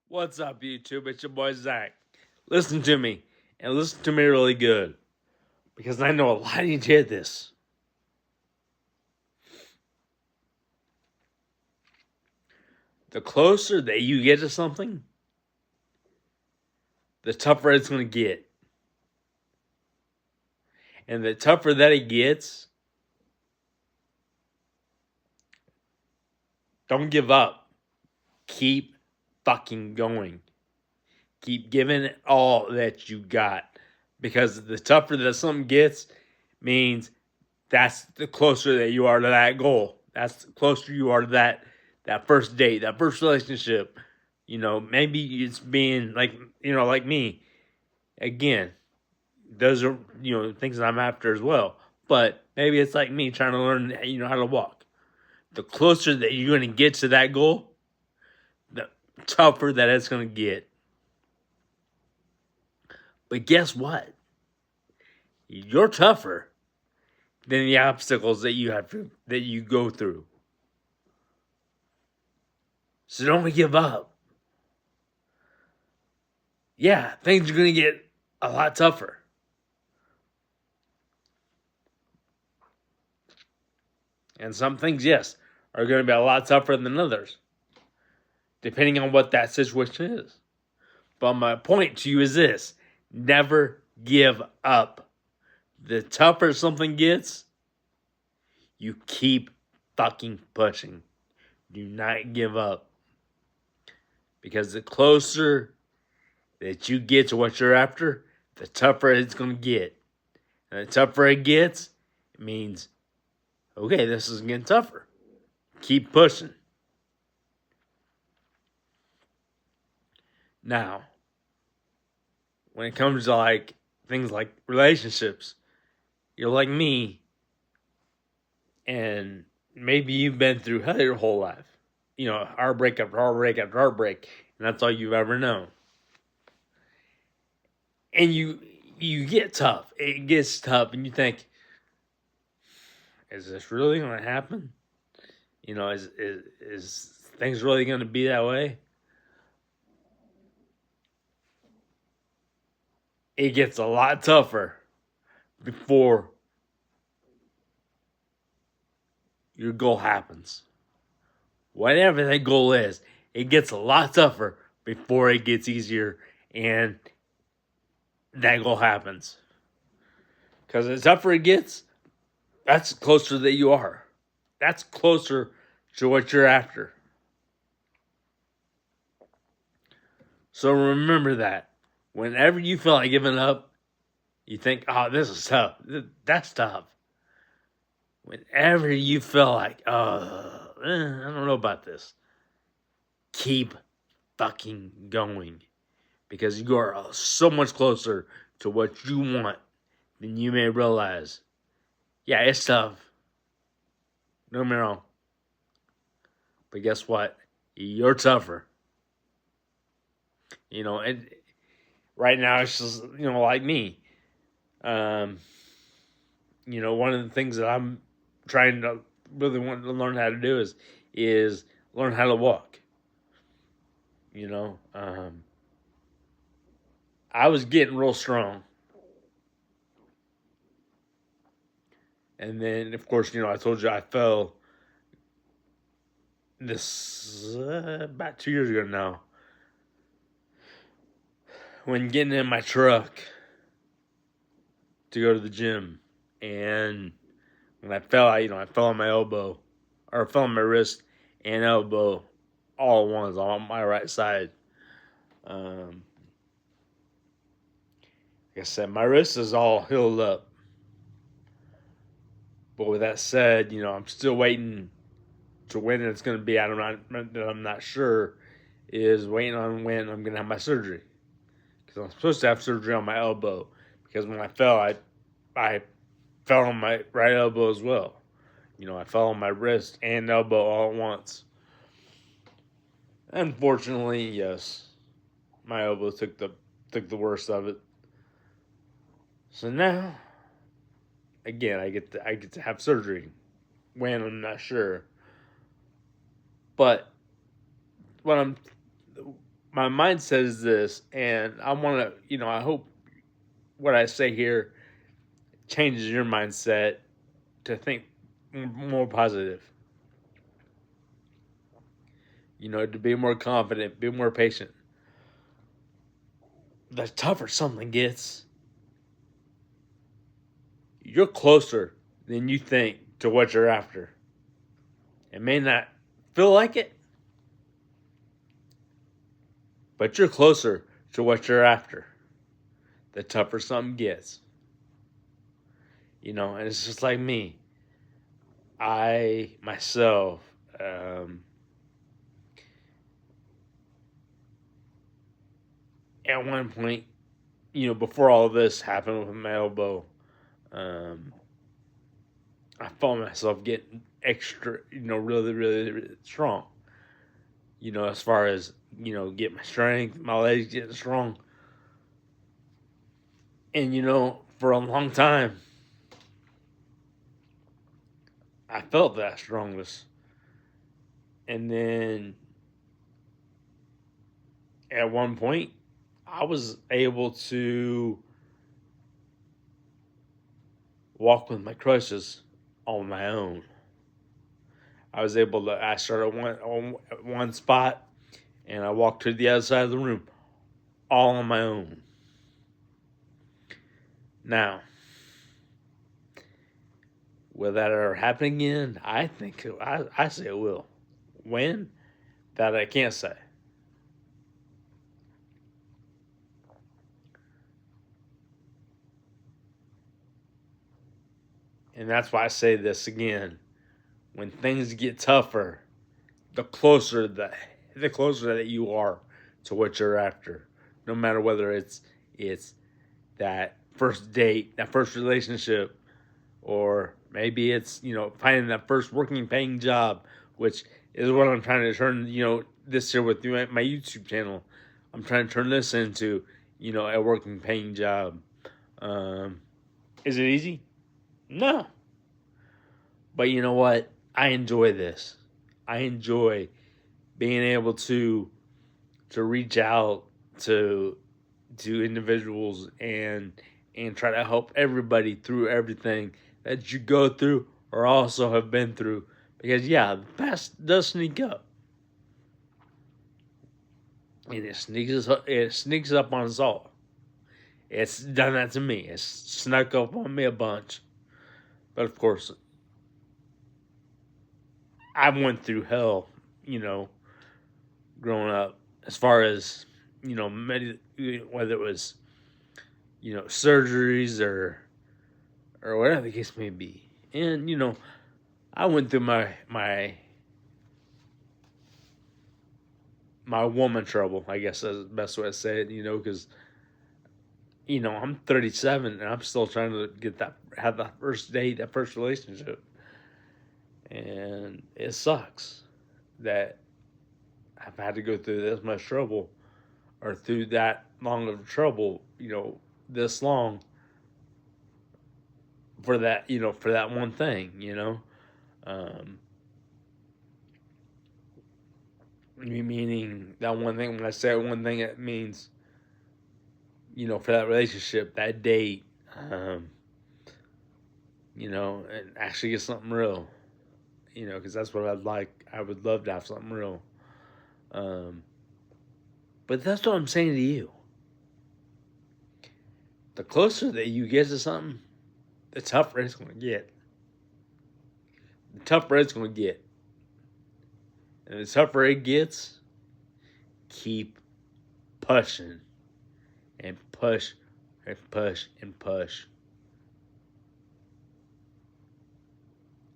What's up, YouTube? It's your boy Zach. Listen to me, and listen to me really good, because I know a lot of you did this. The closer that you get to something, the tougher it's going to get. And the tougher that it gets, don't give up. Keep fucking going. Keep giving it all that you got. Because the tougher that something gets means that's the closer that you are to that goal. That's the closer you are to that first date, that first relationship. Maybe it's being like me. Again, those are, things that I'm after as well. But maybe it's like me trying to learn, how to walk. The closer that you're going to get to that goal, the tougher that it's going to get. But guess what? You're tougher than the obstacles that you go through. So don't give up. Yeah, things are going to get a lot tougher. And some things, yes, are going to be a lot tougher than others, depending on what that situation is. But my point to you is this: never give up. The tougher something gets, you keep fucking pushing. Do not give up. Because the closer that you get to what you're after, the tougher it's going to get. And the tougher it gets, it means, okay, this is getting tougher. Keep pushing. Now, when it comes to things like relationships, you're like me, and maybe you've been through hell your whole life. Heartbreak after heartbreak after heartbreak, and that's all you've ever known. And you get tough. It gets tough, and you think, is this really going to happen? Is things really going to be that way? It gets a lot tougher before your goal happens. Whatever that goal is, it gets a lot tougher before it gets easier and that goal happens. Because the tougher it gets, that's closer that you are. That's closer to what you're after. So remember that. Whenever you feel like giving up, you think, oh, this is tough. That's tough. Whenever you feel like, I don't know about this, keep fucking going. Because you are so much closer to what you want than you may realize. Yeah, it's tough. Don't get me wrong. But guess what? You're tougher. And right now it's just, like me. One of the things that I'm trying to really want to learn how to do is learn how to walk. I was getting real strong. And then, of course, I told you I fell this about 2 years ago now. When getting in my truck to go to the gym. And when I fell, I fell on my elbow. Or I fell on my wrist and elbow all at once on my right side. Like I said, my wrist is all healed up. But with that said, I'm still waiting to when it's going to be. I'm not sure. Is waiting on when I'm going to have my surgery. Because I'm supposed to have surgery on my elbow. Because when I fell, I fell on my right elbow as well. I fell on my wrist and elbow all at once. Unfortunately, yes, my elbow took the worst of it. So now, again, I get to have surgery. When, I'm not sure. But what my mindset is this, and I want to, I hope what I say here changes your mindset to think more positive. To be more confident, be more patient. The tougher something gets, you're closer than you think to what you're after. It may not feel like it, but you're closer to what you're after. The tougher something gets. And it's just like me. I, myself, at one point, before all of this happened with my elbow, I found myself getting extra, really, really, really strong. As far as, get my strength, my legs getting strong. And, for a long time, I felt that strongest. And then at one point, I was able to walk with my crutches on my own. I started on one spot and I walked to the other side of the room all on my own. Now, will that ever happen again? I think I say it will. When? That I can't say. And that's why I say this again. When things get tougher, the closer that you are to what you're after. No matter whether it's that first date, that first relationship, or maybe it's, finding that first working paying job, which is what I'm trying to turn, this year with my YouTube channel. I'm trying to turn this into, a working paying job. Is it easy? No. But you know what? I enjoy this. I enjoy being able to reach out to individuals and try to help everybody through everything that you go through or also have been through. Because the past does sneak up. And it sneaks up on us all. It's done that to me. It's snuck up on me a bunch. But of course, I went through hell, growing up. As far as, whether it was, surgeries or whatever the case may be. And, I went through my woman trouble, I guess that's the best way to say it, because, I'm 37 and I'm still trying to have that first date, that first relationship. And it sucks that I've had to go through this much trouble or through that long of trouble, this long for that, for that one thing, meaning that one thing, when I say one thing, it means, for that relationship, that date, and actually get something real, because that's what I'd like. I would love to have something real. But that's what I'm saying to you. The closer that you get to something, the tougher it's going to get. The tougher it's going to get. And the tougher it gets, keep pushing. And push and push and push.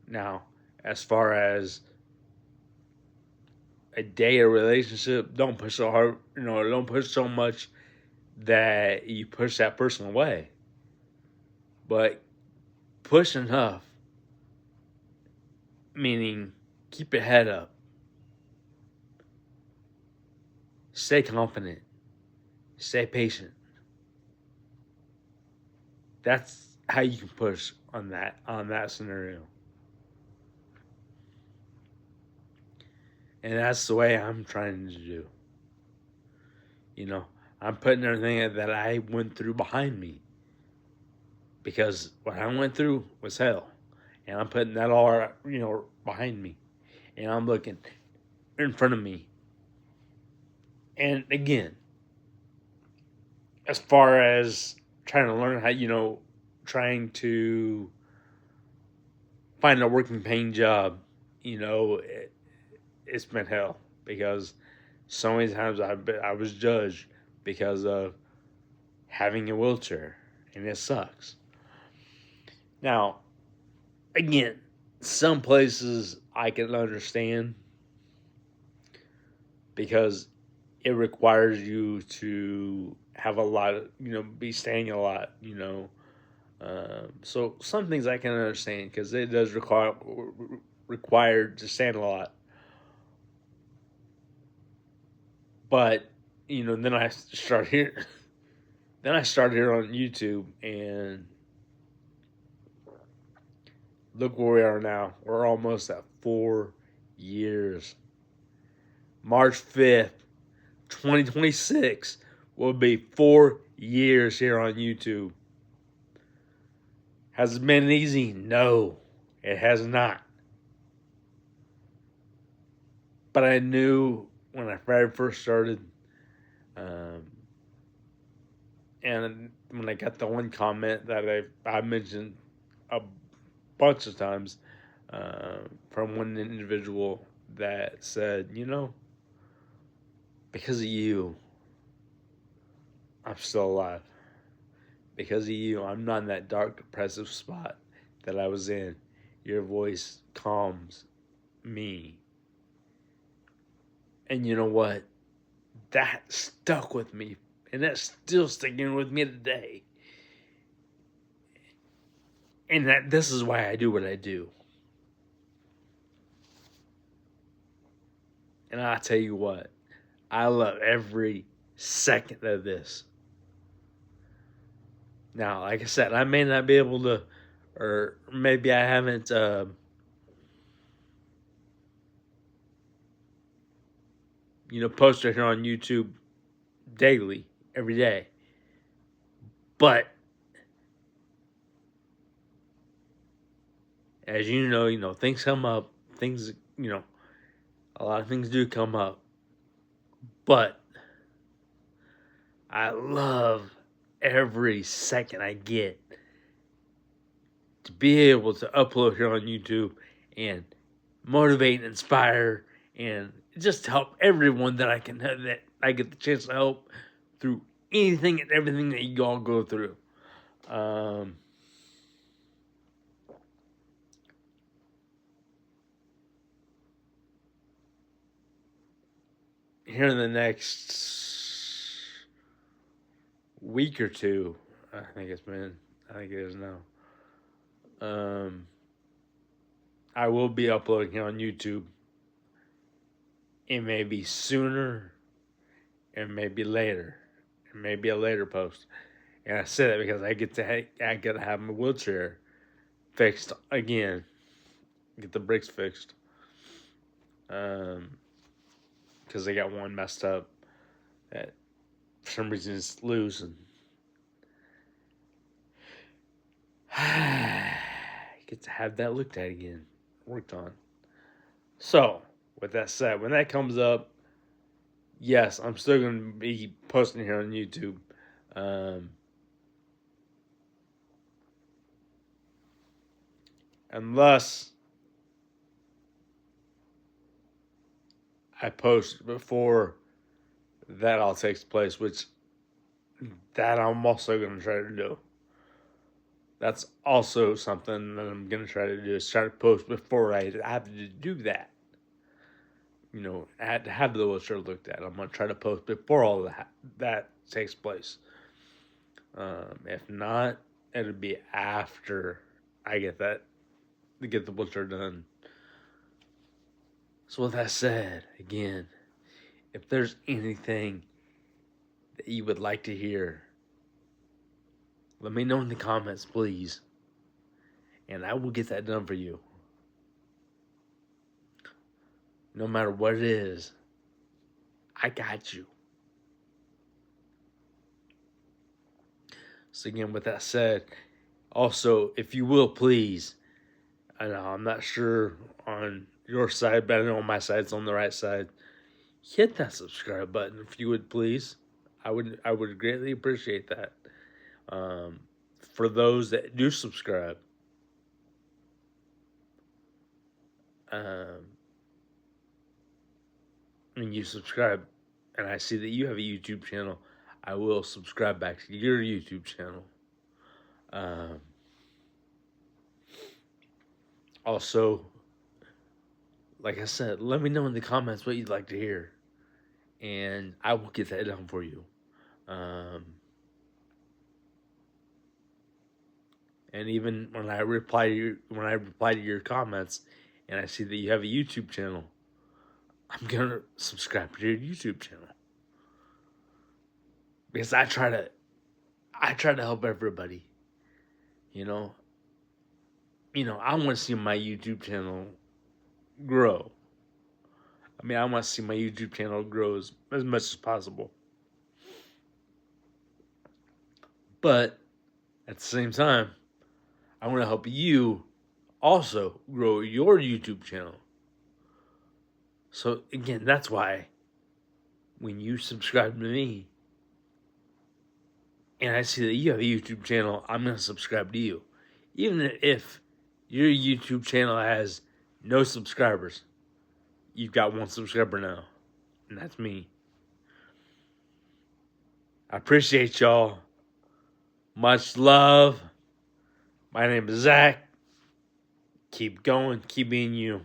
Now, as far as a day or relationship, don't push so hard, don't push so much that you push that person away. But push enough, meaning keep your head up. Stay confident. Stay patient. That's how you can push on that scenario. And that's the way I'm trying to do. You know, I'm putting everything that I went through behind me because what I went through was hell, and I'm putting that all behind me, and I'm looking in front of me. And again, as far as trying to learn how, trying to find a working paying job, it's been hell because so many times I was judged because of having a wheelchair, and it sucks. Now, again, some places I can understand because it requires you to have a lot of, be standing a lot, so some things I can understand because it does require to stand a lot. But then I start here. Then I started here on YouTube, and look where we are now. We're almost at 4 years. March 5th, 2026 will be 4 years here on YouTube. Has it been easy? No, it has not. But I knew when I very first started, and when I got the one comment that I mentioned a bunch of times from one individual that said, because of you, I'm still alive. Because of you, I'm not in that dark, depressive spot that I was in. Your voice calms me. And you know what? That stuck with me. And that's still sticking with me today. And this is why I do what I do. And I'll tell you what, I love every second of this. Now, like I said, I may not be able to, or maybe I haven't posted here on YouTube daily, every day. But as you know, things come up. Things, a lot of things do come up. But I love every second I get to be able to upload here on YouTube and motivate and inspire and just help everyone that that I get the chance to help through anything and everything that you all go through. Here in the next week or two, I think it is now. I will be uploading here on YouTube. It may be sooner, it may be later, it may be a later post. And I say that because I get to have my wheelchair fixed again, get the brakes fixed, because they got one messed up that for some reason it's loose, and get to have that looked at again, worked on. So, with that said, when that comes up, yes, I'm still going to be posting here on YouTube. Unless I post before that all takes place, which that I'm also going to try to do. That's also something that I'm going to try to do, is try to post before I have to do that. I had to have the wheelchair looked at. I'm going to try to post before all that takes place. If not, it'll be after I get the wheelchair done. So with that said, again, if there's anything that you would like to hear, let me know in the comments, please. And I will get that done for you. No matter what it is, I got you. So again, with that said, also, if you will, please, I know I'm not sure on your side, but I know on my side it's on the right side. Hit that subscribe button if you would, please. I would greatly appreciate that. For those that do subscribe, um, and you subscribe, and I see that you have a YouTube channel, I will subscribe back to your YouTube channel. Also, like I said, let me know in the comments what you'd like to hear, and I will get that done for you. And even when I reply to your comments, and I see that you have a YouTube channel, I'm gonna subscribe to your YouTube channel because I try to help everybody. You know, I want to see my YouTube channel grow. I mean, I want to see my YouTube channel grow as much as possible. But at the same time, I want to help you also grow your YouTube channel. So again, that's why when you subscribe to me and I see that you have a YouTube channel, I'm going to subscribe to you. Even if your YouTube channel has no subscribers, you've got one subscriber now, and that's me. I appreciate y'all. Much love. My name is Zach. Keep going. Keep being you.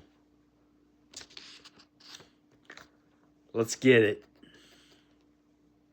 Let's get it.